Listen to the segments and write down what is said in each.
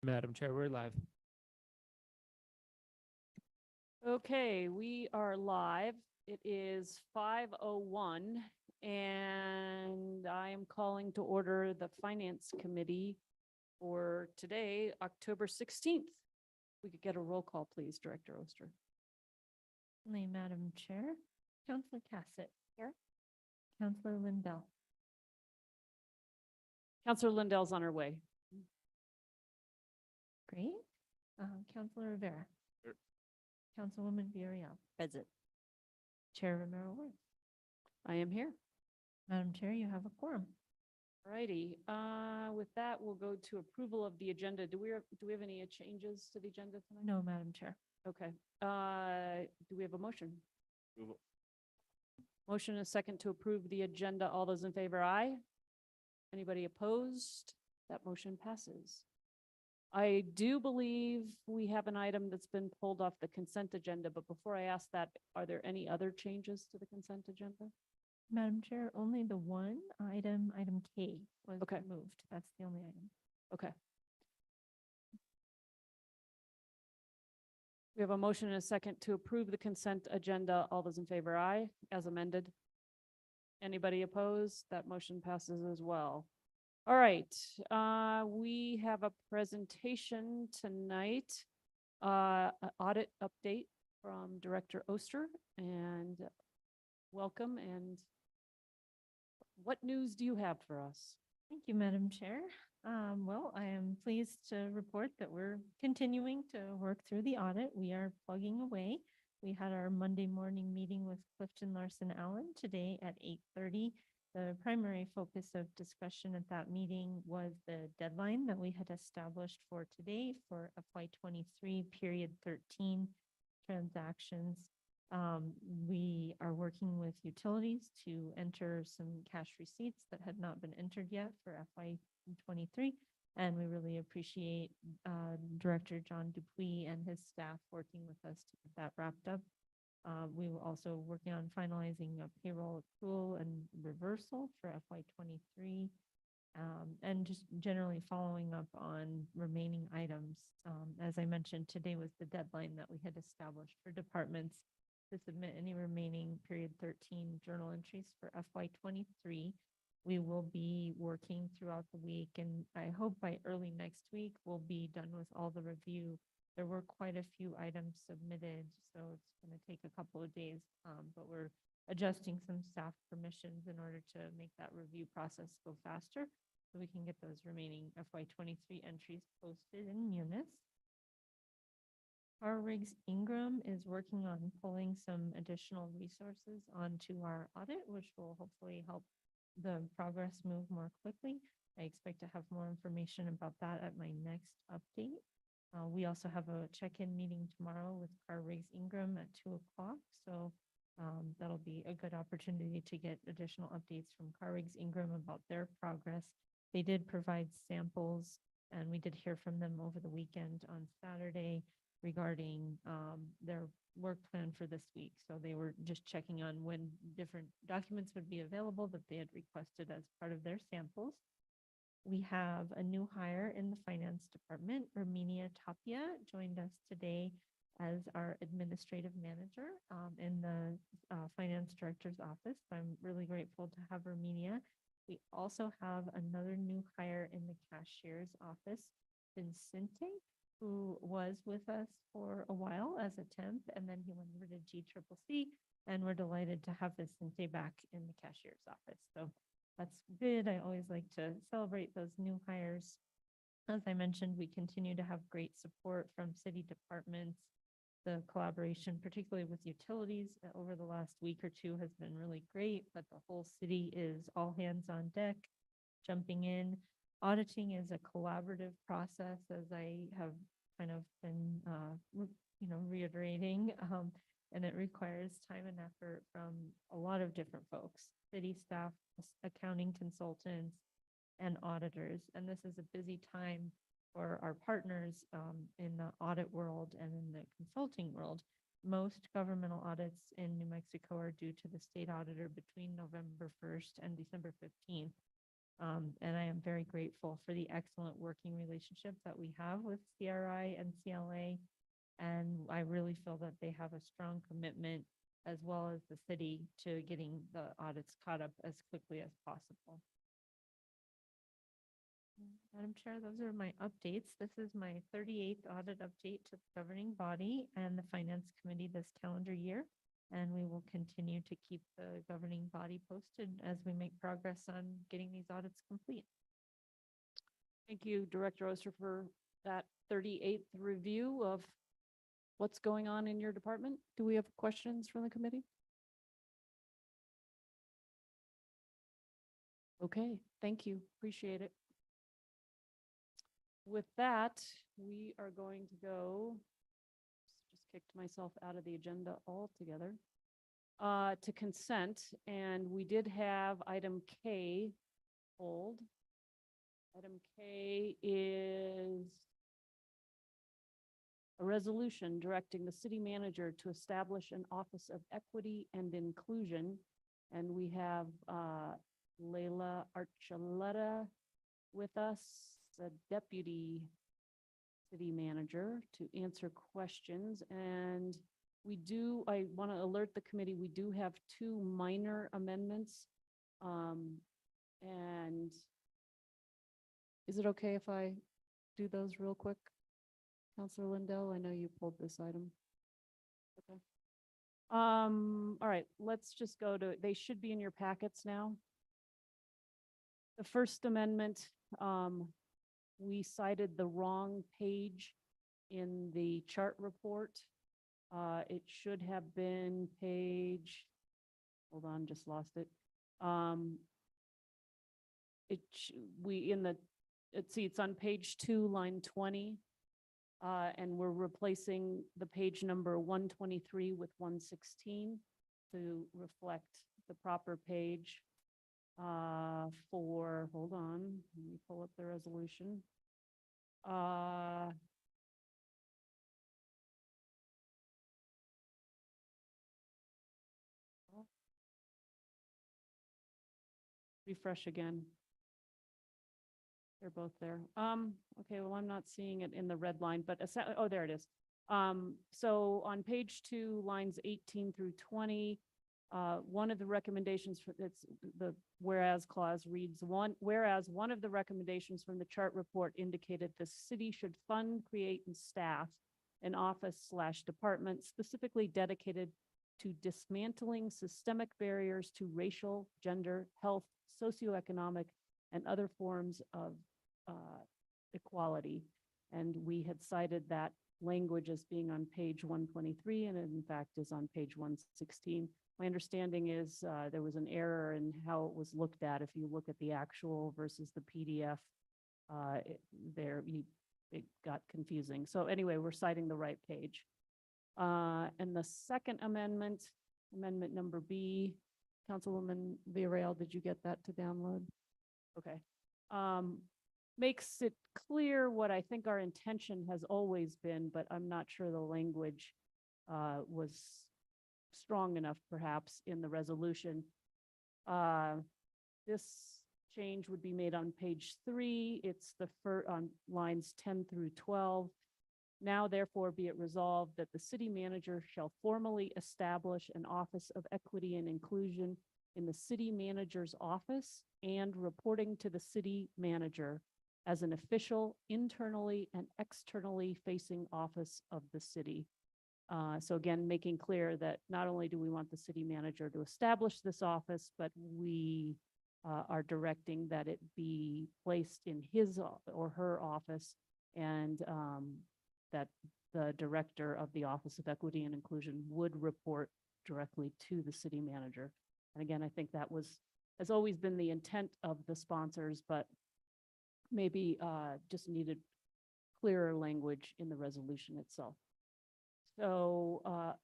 Madam Chair, we're live. Okay, we are live. It is 5:01 and I am calling to order the Finance Committee for today, October 16th. We could get a roll call, please, Director Oster. Certainly, Madam Chair. Councillor Cassett. Here. Councillor Lindell. Councillor Lindell's on her way. Great. Councillor Rivera. Here. Councilwoman Villarreal. Present. Chair Romero Worth. I am here. Madam Chair, you have a quorum. Righty. With that, we'll go to approval of the agenda. Do we have any changes to the agenda tonight? No, Madam Chair. Okay. Do we have a motion? Approval. Motion and a second to approve the agenda. All those in favor, aye. Anybody opposed? That motion passes. I do believe we have an item that's been pulled off the consent agenda, but before I ask that, are there any other changes to the consent agenda? Madam Chair, only the one item K was Okay. removed. That's the only item. Okay. We have a motion and a second to approve the consent agenda. All those in favor, aye, as amended. Anybody opposed? That motion passes as well. All right, we have a presentation tonight, an audit update from Director Oster, and welcome. And what news do you have for us? Thank you, Madam Chair. Well, I am pleased to report that we're continuing to work through the audit. We are plugging away. We had our Monday morning meeting with Clifton Larson Allen today at 8:30. The primary focus of discussion at that meeting was the deadline that we had established for today for FY23 period 13 transactions. We are working with utilities to enter some cash receipts that had not been entered yet for FY23. And we really appreciate Director John Dupuis and his staff working with us to get that wrapped up. We were also working on finalizing a payroll accrual and reversal for FY23. And just generally following up on remaining items. As I mentioned, today was the deadline that we had established for departments to submit any remaining period 13 journal entries for FY23. We will be working throughout the week, and I hope by early next week we'll be done with all the review. There were quite a few items submitted, so it's going to take a couple of days, but we're adjusting some staff permissions in order to make that review process go faster so we can get those remaining FY23 entries posted in Munis. Our Riggs Ingram is working on pulling some additional resources onto our audit, which will hopefully help the progress move more quickly. I expect to have more information about that at my next update. We also have a check-in meeting tomorrow with Car Riggs Ingram at 2 o'clock. So that'll be a good opportunity to get additional updates from Car Riggs Ingram about their progress. They did provide samples, and we did hear from them over the weekend on Saturday regarding their work plan for this week. So they were just checking on when different documents would be available that they had requested as part of their samples. We have a new hire in the finance department. Erminia Tapia joined us today as our administrative manager in the finance director's office. I'm really grateful to have Erminia. We also have another new hire in the cashier's office, Vincente, who was with us for a while as a temp, and then he went over to GCCC, and we're delighted to have Vincente back in the cashier's office. So that's good. I always like to celebrate those new hires. As I mentioned, we continue to have great support from city departments. The collaboration, particularly with utilities over the last week or two, has been really great, but the whole city is all hands on deck, jumping in. Auditing is a collaborative process, as I have kind of been, reiterating, and it requires time and effort from a lot of different folks, city staff, accounting consultants, and auditors. And this is a busy time for our partners in the audit world and in the consulting world. Most governmental audits in New Mexico are due to the state auditor between November 1st and December 15th. And I am very grateful for the excellent working relationship that we have with CRI and CLA. And I really feel that they have a strong commitment, as well as the city, to getting the audits caught up as quickly as possible. Madam Chair, those are my updates. This is my 38th audit update to the governing body and the Finance Committee this calendar year. And we will continue to keep the governing body posted as we make progress on getting these audits complete. Thank you, Director Oster, for that 38th review of what's going on in your department. Do we have questions from the committee? Okay, thank you. Appreciate it. With that, we are going to go, just kicked myself out of the agenda altogether, to consent, and we did have item K pulled. Item K is a resolution directing the city manager to establish an Office of Equity and Inclusion. And we have Leila Archuleta with us, the deputy city manager, to answer questions. And I want to alert the committee, we do have 2 minor amendments. And is it okay if I do those real quick? Counselor Lindell, I know you pulled this item. Okay. All right, let's just go to, they should be in your packets now. The first amendment, we cited the wrong page in the chart report. It should have been page, hold on, just lost it. It's on page 2, line 20. And we're replacing the page number 123 with 116 to reflect the proper page. Hold on, let me pull up the resolution. Refresh again. They're both there. Okay, well, I'm not seeing it in the red line, but, oh, there it is. So on page 2, lines 18 through 20, one of the recommendations for it's the whereas clause reads whereas one of the recommendations from the chart report indicated the city should fund, create, and staff an office/department specifically dedicated to dismantling systemic barriers to racial, gender, health, socioeconomic, and other forms of equality. And we had cited that language as being on page 123, and it in fact is on page 116. My understanding is there was an error in how it was looked at. If you look at the actual versus the PDF, it got confusing. So anyway, we're citing the right page. And the second amendment, amendment number B, Councilwoman Villarreal, did you get that to download? Okay. Makes it clear what I think our intention has always been, but I'm not sure the language was strong enough perhaps in the resolution. This change would be made on page 3. It's on lines 10 through 12. Now therefore be it resolved that the city manager shall formally establish an Office of Equity and Inclusion in the city manager's office and reporting to the city manager as an official internally and externally facing office of the city. So again, making clear that not only do we want the city manager to establish this office, but we are directing that it be placed in his or her office, and that the director of the Office of Equity and Inclusion would report directly to the city manager. And again, I think that has always been the intent of the sponsors, but maybe just needed clearer language in the resolution itself. So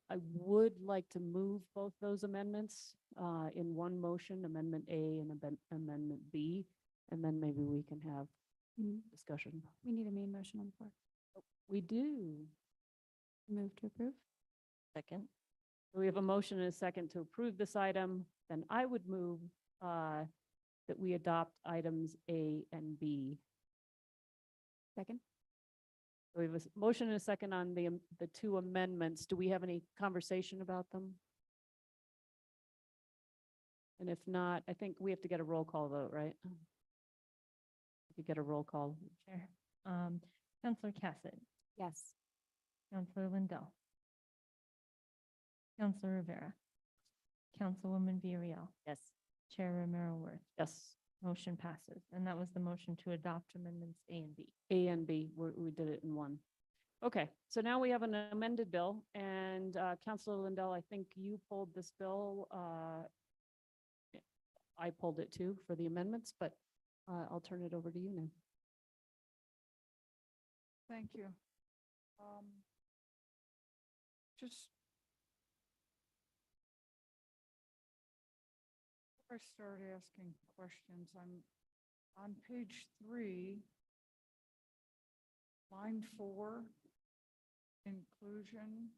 I would like to move both those amendments in one motion, Amendment A and Amendment B, and then maybe we can have discussion. We need a main motion on the floor. We do. Move to approve. Second. We have a motion and a second to approve this item. Then I would move that we adopt items A and B. Second? We have a motion and a second on the two amendments. Do we have any conversation about them? And if not, I think we have to get a roll call vote, right? If you get a roll call. Chair. Counselor Cassidy, Yes. Counselor Lindell, Counselor Rivera, Councilwoman Villarreal, Yes. Chair Romero Worth. Yes, Motion passes. And that was the motion to adopt amendments A and B. A and B, we did it in one. Okay, so now we have an amended bill, and Counselor Lindell, I think you pulled this bill. I pulled it too for the amendments, but I'll turn it over to you now. Thank you. Just before I start asking questions, I'm on page 3, line 4, inclusion.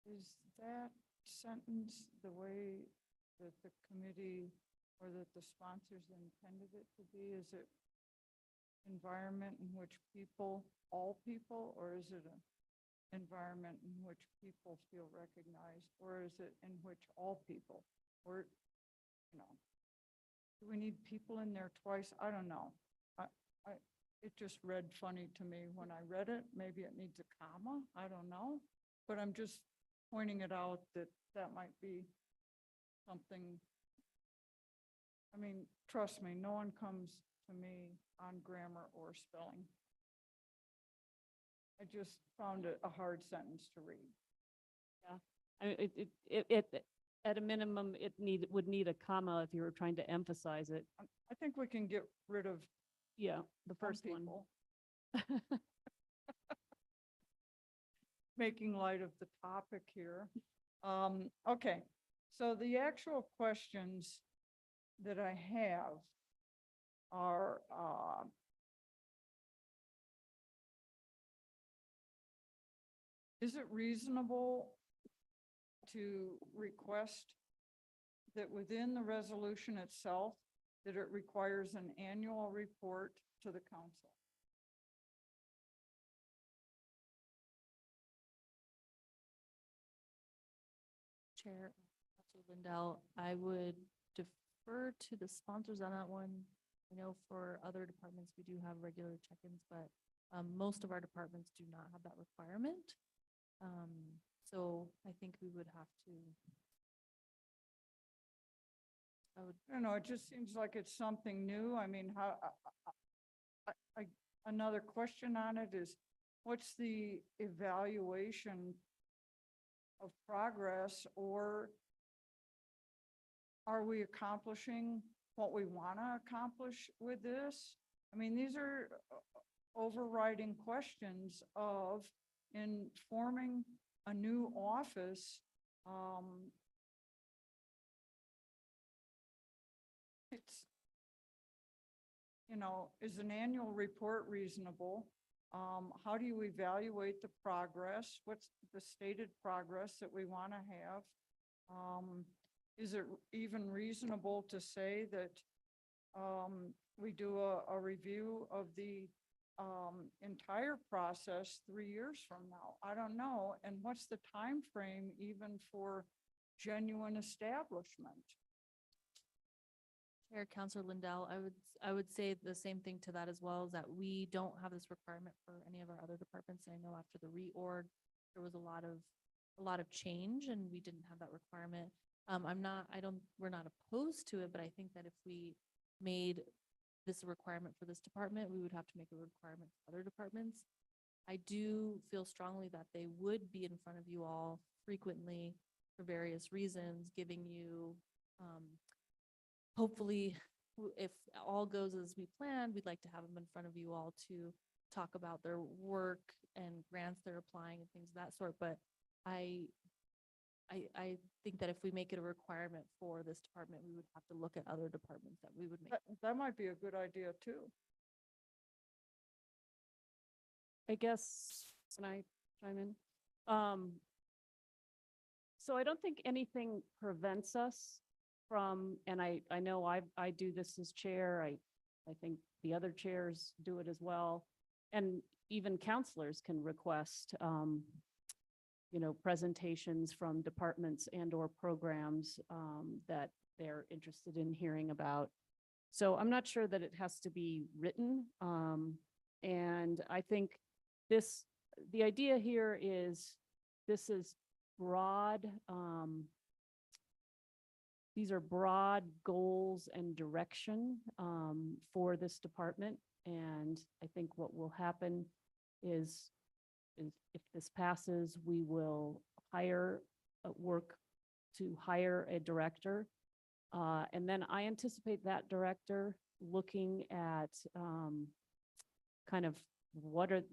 Is that sentence the way that the committee or that the sponsors intended it to be? Is it environment in which people, all people, or is it an environment in which people feel recognized, or is it in which all people, or, do we need people in there twice? I don't know. It just read funny to me when I read it. Maybe it needs a comma. I don't know. But I'm just pointing it out that that might be something. I mean, trust me, no one comes to me on grammar or spelling. I just found it a hard sentence to read. At a minimum, would need a comma if you were trying to emphasize it. I think we can get rid of Yeah, the some first one. people making light of the topic here. Okay, so the actual questions that I have are, is it reasonable to request that within the resolution itself, that it requires an annual report to the council? Chair, Councilor Lindell, I would defer to the sponsors on that one. I know for other departments, we do have regular check-ins, but most of our departments do not have that requirement. So I think we would have to. I don't know, it just seems like it's something new. I mean, how, another question on it is, what's the evaluation of progress, or are we accomplishing what we want to accomplish with this? I mean, these are overriding questions of, in forming a new office, it's, is an annual report reasonable? How do you evaluate the progress? What's the stated progress that we want to have? Is it even reasonable to say that we do a review of the entire process 3 years from now? I don't know. And what's the time frame even for genuine establishment? Chair, Councilor Lindell, I would say the same thing to that as well, is that we don't have this requirement for any of our other departments. I know after the reorg, there was a lot of change and we didn't have that requirement. We're not opposed to it, but I think that if we made this a requirement for this department, we would have to make a requirement for other departments. I do feel strongly that they would be in front of you all frequently for various reasons, giving you, hopefully, if all goes as we planned, we'd like to have them in front of you all to talk about their work and grants they're applying and things of that sort. But I think that if we make it a requirement for this department, we would have to look at other departments that we would make. That might be a good idea too. I guess, can I chime in? So I don't think anything prevents us from, and I know I do this as chair, I think the other chairs do it as well. And even counselors can request, presentations from departments and or programs, that they're interested in hearing about. So I'm not sure that it has to be written. And I think the idea here is, this is broad, these are broad goals and direction, for this department. And I think what will happen is if this passes, we will work to hire a director. And then I anticipate that director looking at, kind of what are,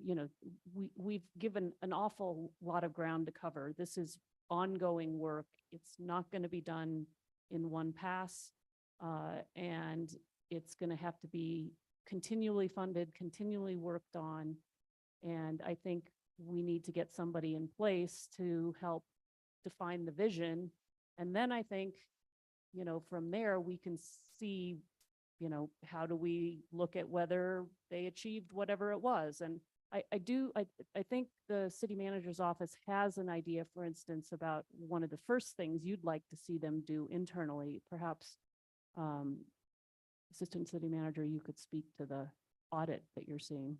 we've given an awful lot of ground to cover. This is ongoing work. It's not going to be done in one pass. And it's going to have to be continually funded, continually worked on. And I think we need to get somebody in place to help define the vision. And then I think, from there, we can see, how do we look at whether they achieved whatever it was? And I think the city manager's office has an idea, for instance, about one of the first things you'd like to see them do internally. Perhaps, Assistant City Manager, you could speak to the audit that you're seeing.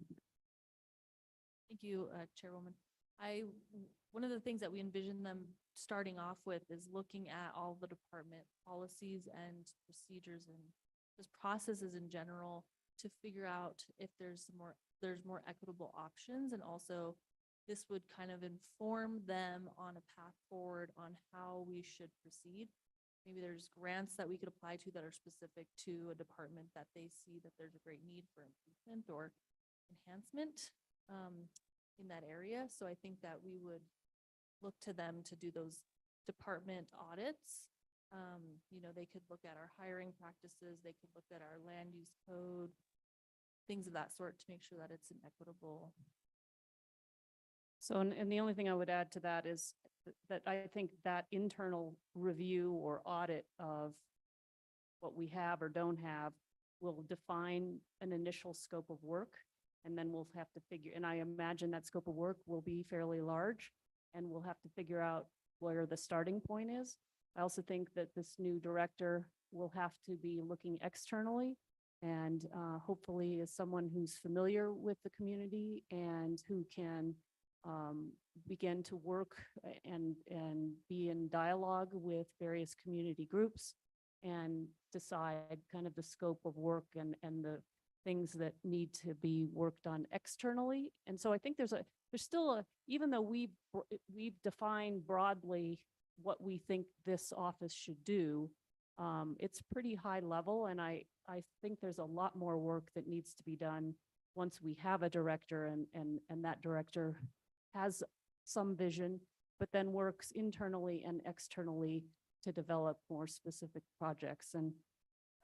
Thank you, Chairwoman. One of the things that we envision them starting off with is looking at all the department policies and procedures and just processes in general to figure out if there's more equitable options. And also, this would kind of inform them on a path forward on how we should proceed. Maybe there's grants that we could apply to that are specific to a department that they see that there's a great need for improvement or enhancement, in that area. So I think that we would look to them to do those department audits. They could look at our hiring practices, they could look at our land use code, things of that sort to make sure that it's an equitable. So, and the only thing I would add to that is that I think that internal review or audit of what we have or don't have will define an initial scope of work. And then we'll have to figure, and I imagine that scope of work will be fairly large, and we'll have to figure out where the starting point is. I also think that this new director will have to be looking externally, and hopefully is someone who's familiar with the community and who can begin to work and be in dialogue with various community groups and decide kind of the scope of work and the things that need to be worked on externally. And so I think there's still even though we've defined broadly what we think this office should do, it's pretty high level. And I think there's a lot more work that needs to be done once we have a director and that director has some vision, but then works internally and externally to develop more specific projects. And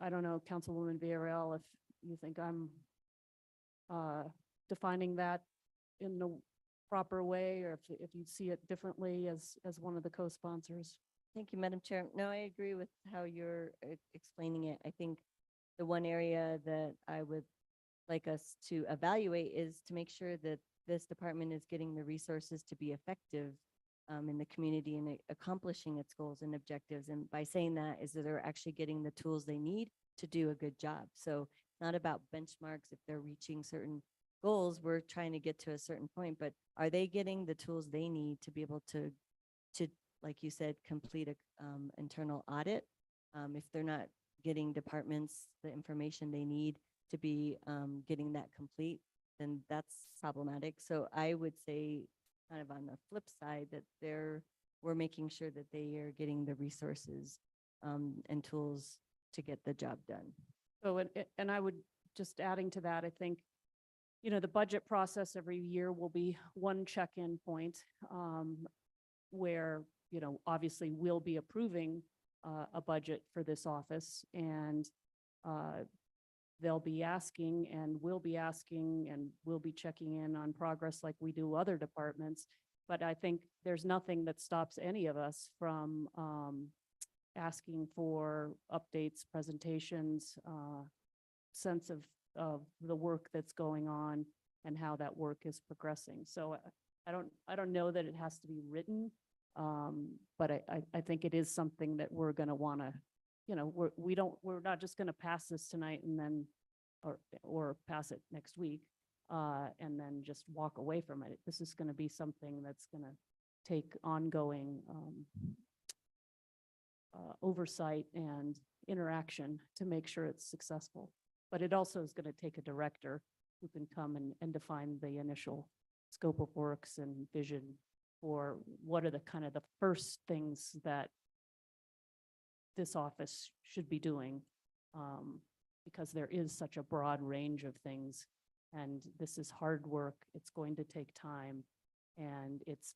I don't know, Councilwoman Villarreal, if you think I'm defining that in the proper way, or if you see it differently as one of the co-sponsors. Thank you, Madam Chair. No, I agree with how you're explaining it. I think the one area that I would like us to evaluate is to make sure that this department is getting the resources to be effective in the community and accomplishing its goals and objectives. And by saying that is that they're actually getting the tools they need to do a good job. So not about benchmarks. If they're reaching certain goals, we're trying to get to a certain point, but are they getting the tools they need to be able to, like you said, complete a internal audit? If they're not getting departments the information they need to be getting that complete, then that's problematic. So I would say kind of on the flip side that we're making sure that they are getting the resources and tools to get the job done. So, and I would just adding to that, I think, the budget process every year will be one check-in point where, obviously we'll be approving a budget for this office, and they'll be asking and we'll be checking in on progress like we do other departments. But I think there's nothing that stops any of us from asking for updates, presentations, sense of the work that's going on and how that work is progressing. So I don't know that it has to be written, but I think it is something that we're gonna wanna, you know, we're not just gonna pass this tonight and then, or pass it next week, and then just walk away from it. This is gonna be something that's gonna take ongoing, oversight and interaction to make sure it's successful. But it also is gonna take a director who can come and define the initial scope of works and vision for what are the kind of the first things that this office should be doing. Because there is such a broad range of things, and this is hard work. It's going to take time, and it's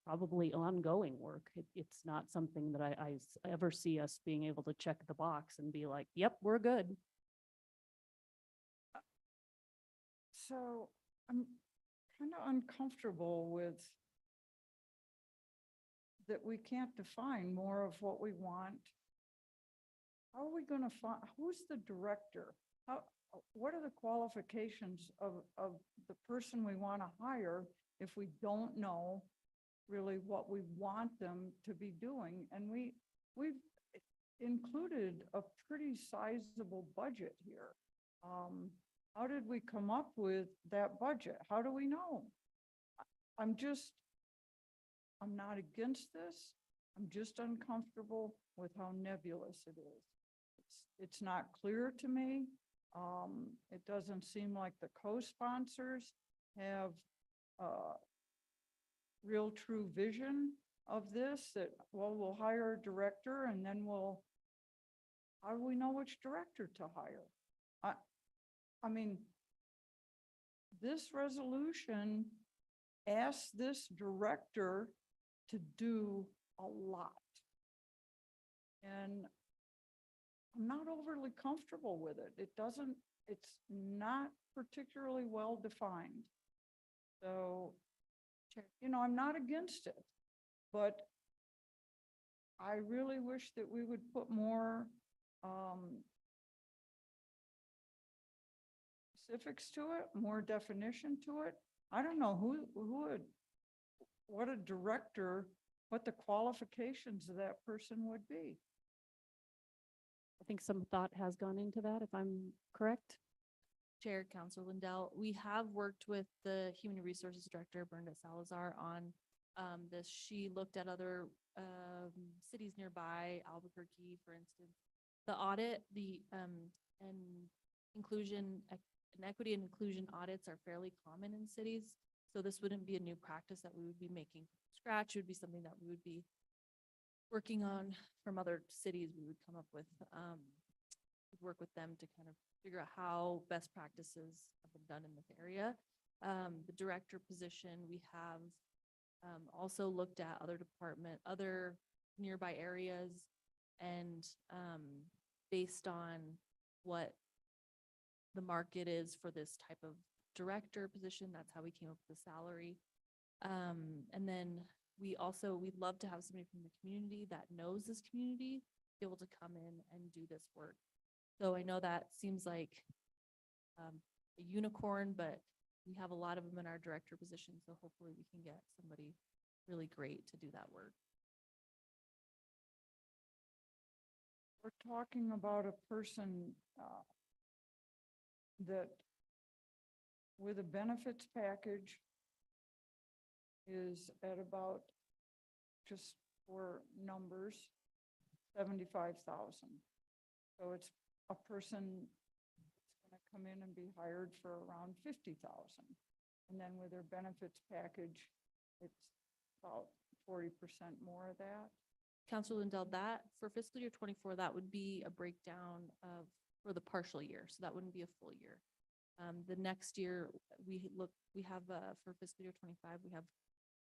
probably ongoing work. It's not something that I ever see us being able to check the box and be like, yep, we're good. So I'm kind of uncomfortable with that we can't define more of what we want. How are we going to find, who's the director? What are the qualifications of the person we want to hire if we don't know really what we want them to be doing? And we've included a pretty sizable budget here. How did we come up with that budget? How do we know? I'm not against this. I'm just uncomfortable with how nebulous it is. It's not clear to me. It doesn't seem like the co-sponsors have real true vision of this, that, well, we'll hire a director and then how do we know which director to hire? I mean, this resolution asks this director to do a lot. And I'm not overly comfortable with it. It's not particularly well defined. So, you know, I'm not against it, but I really wish that we would put more specifics to it, more definition to it. I don't know what a director, what the qualifications of that person would be. I think some thought has gone into that, if I'm correct. Chair, Council Lindell, we have worked with the Human Resources Director, Brenda Salazar, on this. She looked at other cities nearby, Albuquerque, for instance. The audit, and inclusion, and equity and inclusion audits are fairly common in cities. So this wouldn't be a new practice that we would be making from scratch. It would be something that we would be working on from other cities. We would come up with, work with them to kind of figure out how best practices have been done in this area. The director position, we have also looked at other nearby areas, and based on what the market is for this type of director position, that's how we came up with the salary. And then we'd love to have somebody from the community that knows this community, be able to come in and do this work. So I know that seems like a unicorn, but we have a lot of them in our director position. So hopefully we can get somebody really great to do that work. We're talking about a person that with a benefits package is at about, just for numbers, 75,000. So it's a person that's going to come in and be hired for around 50,000. And then with their benefits package, it's about 40% more of that. Councilor Lindell, that for fiscal year 24, that would be a breakdown for the partial year. So that wouldn't be a full year. The next year we have for fiscal year 25, we have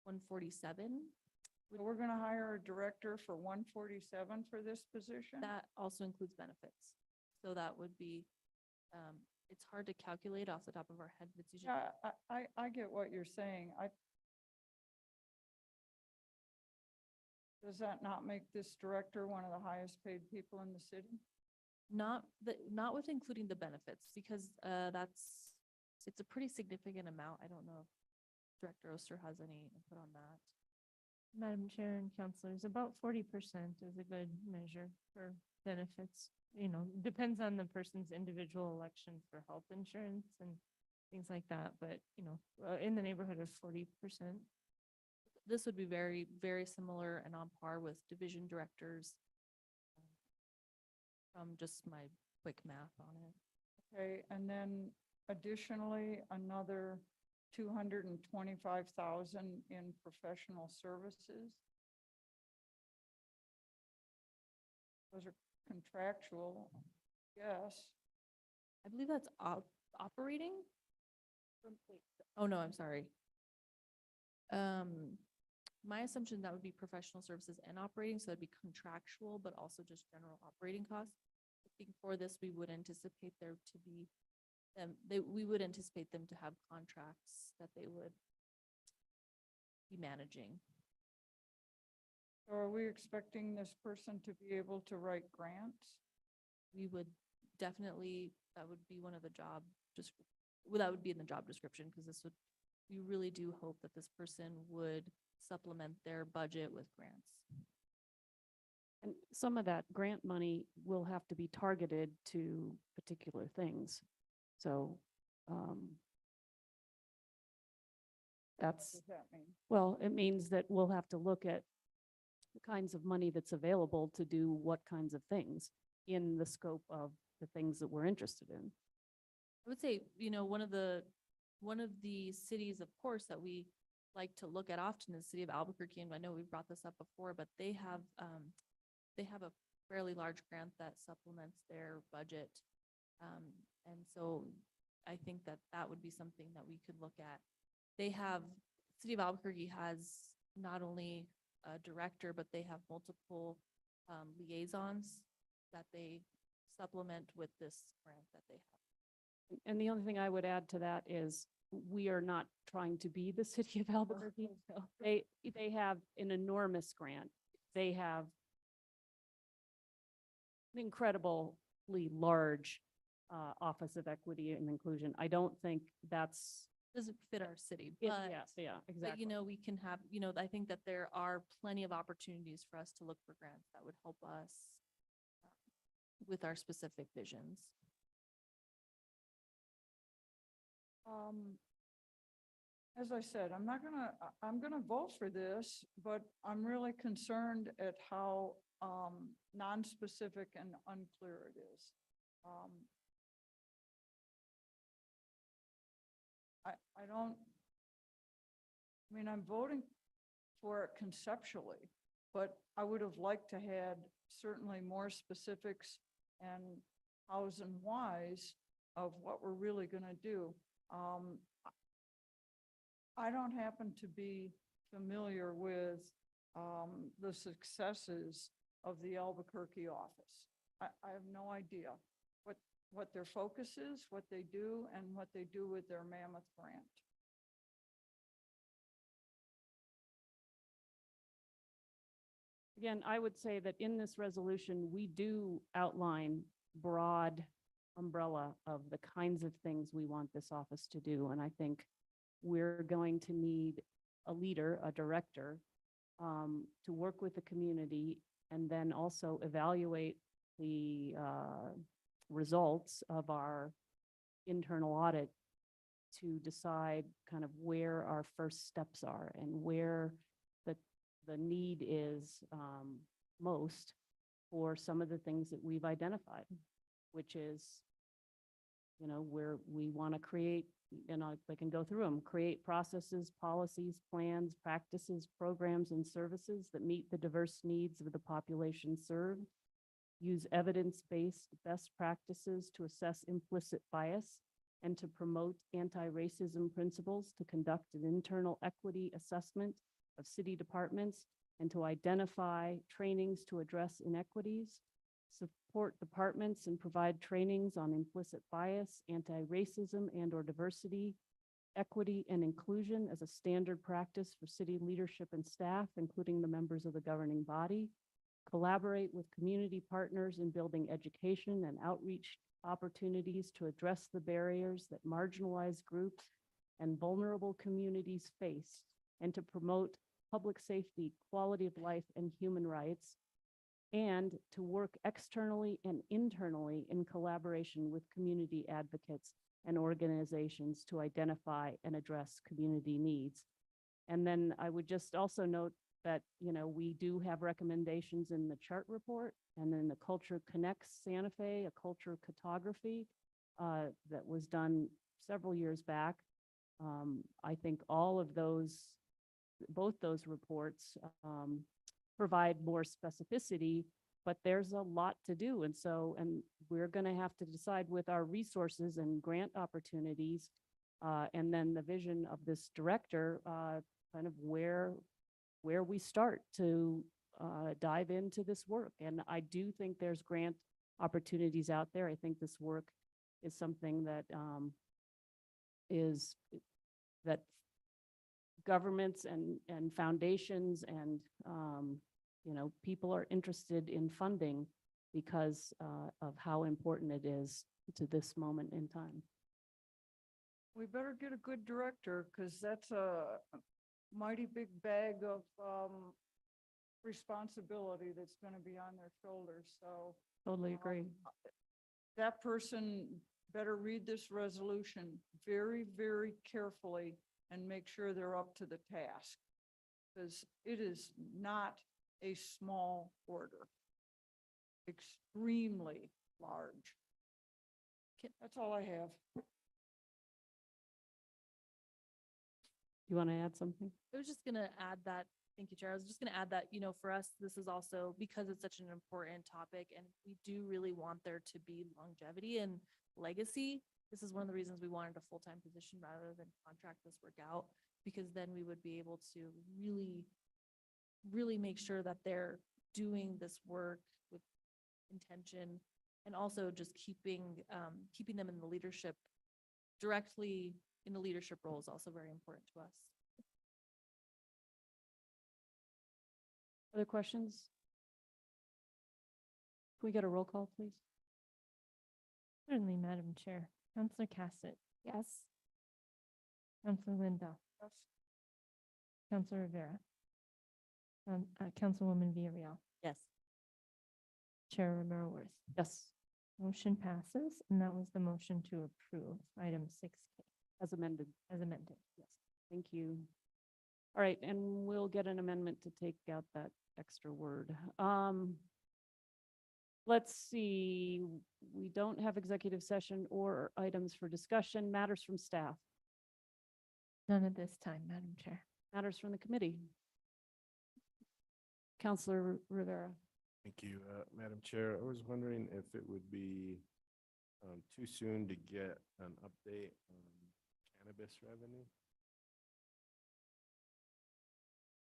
147. So we're going to hire a director for 147 for this position? That also includes benefits. So that would be, it's hard to calculate off the top of our head. It's usually, Yeah, I get what you're saying. Does that not make this director one of the highest paid people in the city? Not with including the benefits, because it's a pretty significant amount. I don't know if Director Oster has any input on that. Madam Chair and Councilors, about 40% is a good measure for benefits. You know, depends on the person's individual election for health insurance and things like that, but, you know, in the neighborhood of 40%. This would be very, very similar and on par with division directors. From just my quick math on it. Okay, and then additionally, another 225,000 in professional services. Those are contractual, yes. I believe that's operating? Oh, no, I'm sorry. My assumption that would be professional services and operating, so that'd be contractual, but also just general operating costs. I think for this, we would anticipate there to be, we would anticipate them to have contracts that they would be managing. So are we expecting this person to be able to write grants? We would definitely, that would be one of the well, that would be in the job description, because we really do hope that this person would supplement their budget with grants. And some of that grant money will have to be targeted to particular things. So, What that's, does that mean? well, it means that we'll have to look at the kinds of money that's available to do what kinds of things in the scope of the things that we're interested in. I would say, you know, one of the cities, of course, that we like to look at often is the city of Albuquerque, and I know we've brought this up before, but they have a fairly large grant that supplements their budget. And so I think that that would be something that we could look at. City of Albuquerque has not only a director, but they have multiple liaisons that they supplement with this grant that they have. And the only thing I would add to that is we are not trying to be the city of Albuquerque. They have an enormous grant. They have an incredibly large Office of Equity and Inclusion. I don't think that's, Doesn't fit our city, it. but. Yeah, But exactly. you know, we can have, you know, I think that there are plenty of opportunities for us to look for grants that would help us with our specific visions. As I said, I'm gonna vote for this, but I'm really concerned at how, non-specific and unclear it is. I don't, I mean, I'm voting for it conceptually, but I would have liked to had certainly more specifics and hows and whys of what we're really gonna do. I don't happen to be familiar with the successes of the Albuquerque office. I have no idea what their focus is, what they do, and what they do with their Mammoth grant. Again, I would say that in this resolution, we do outline broad umbrella of the kinds of things we want this office to do. And I think we're going to need a leader, a director, to work with the community and then also evaluate the results of our internal audit to decide kind of where our first steps are and where the need is most for some of the things that we've identified, which is, you know, where we want to create, you know, I can go through them, create processes, policies, plans, practices, programs, and services that meet the diverse needs of the population served, use evidence-based best practices to assess implicit bias and to promote anti-racism principles, to conduct an internal equity assessment of city departments, and to identify trainings to address inequities, support departments and provide trainings on implicit bias, anti-racism and/or diversity, equity, and inclusion as a standard practice for city leadership and staff, including the members of the governing body. Collaborate with community partners in building education and outreach opportunities to address the barriers that marginalized groups and vulnerable communities face, and to promote public safety, quality of life, and human rights, and to work externally and internally in collaboration with community advocates and organizations to identify and address community needs. And then I would just also note that, we do have recommendations in the chart report and then the Culture Connects Santa Fe, a culture cartography that was done several years back. I think all of those, both those reports provide more specificity, but there's a lot to do. And we're going to have to decide with our resources and grant opportunities and then the vision of this director, kind of where we start to dive into this work. And I do think there's grant opportunities out there. I think this work is something that that governments and foundations and people are interested in funding because of how important it is to this moment in time. We better get a good director, because that's a mighty big bag of responsibility that's going to be on their shoulders, so. Totally agree. That person better read this resolution very, very carefully and make sure they're up to the task, because it is not a small order. Extremely large. That's all I have. You want to add something? I was just gonna add that, thank you, Chair. I was just gonna add that, for us, this is also because it's such an important topic and we do really want there to be longevity and legacy. This is one of the reasons we wanted a full-time position rather than contract this work out, because then we would be able to really, really make sure that they're doing this work with intention, and also just keeping them in the leadership, directly in the leadership role is also very important to us. Other questions? Can we get a roll call, please? Certainly, Madam Chair. Counselor Cassett, Yes. Counselor Lindell, Yes. Counselor Rivera, Councilwoman Villarreal, Yes. Chair Romero Worth. Yes, Motion passes, and that was the motion to approve item 6K as amended. as amended. Yes, thank you. All right, and we'll get an amendment to take out that extra word. Let's see, we don't have executive session or items for discussion. Matters from staff, None at this time, Madam Chair. matters from the committee. Counselor Rivera. Thank you, Madam Chair. I was wondering if it would be too soon to get an update on cannabis revenue?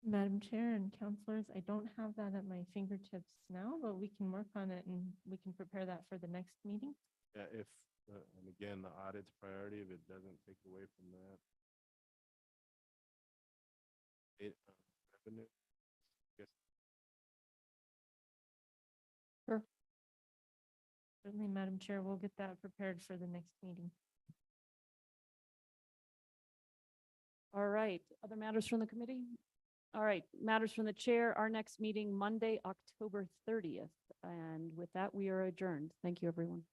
Madam Chair and counselors, I don't have that at my fingertips now, but we can work on it and we can prepare that for the next meeting. Yeah, if, and again, the audit's priority, if it doesn't take away from that. Revenue. Certainly, Madam Chair, we'll get that prepared for the next meeting. All right, other matters from the committee? All right, matters from the chair, our next meeting Monday, October 30th. And with that, we are adjourned. Thank you, everyone.